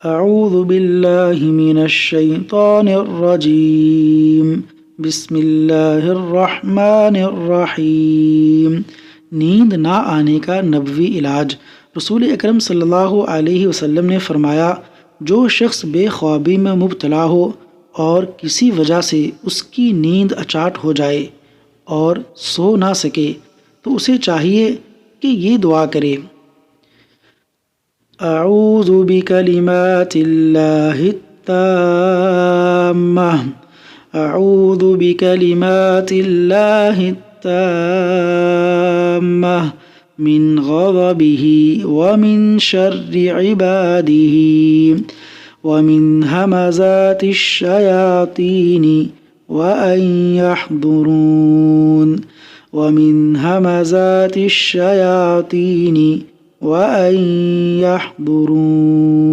अऊज़ु बिल्लाहि मिनश शैतानिर रजीम बिस्मिल्लाहिर रहमानिर रहीम। नींद ना आने का नबवी इलाज। रसूल अकरम सल्लल्लाहु अलैहि वसल्लम ने फरमाया, जो शख्स बेख्वाबी में मुब्तला हो और किसी वजह से उसकी नींद अचाट हो जाए और सो ना सके तो उसे चाहिए कि ये दुआ करे, अऊज़ु बिकलिमातिल्लाहि त्ताम्मा, अऊज़ु बिकलिमातिल्लाहि त्ताम्मा मिन गज़बिही व मिन शर्रि इबादिही व मिन हमज़ातिश शयातीनि व अन यहदुरून व मिन हमज़ातिश शयातीनि व अन यहदुरून।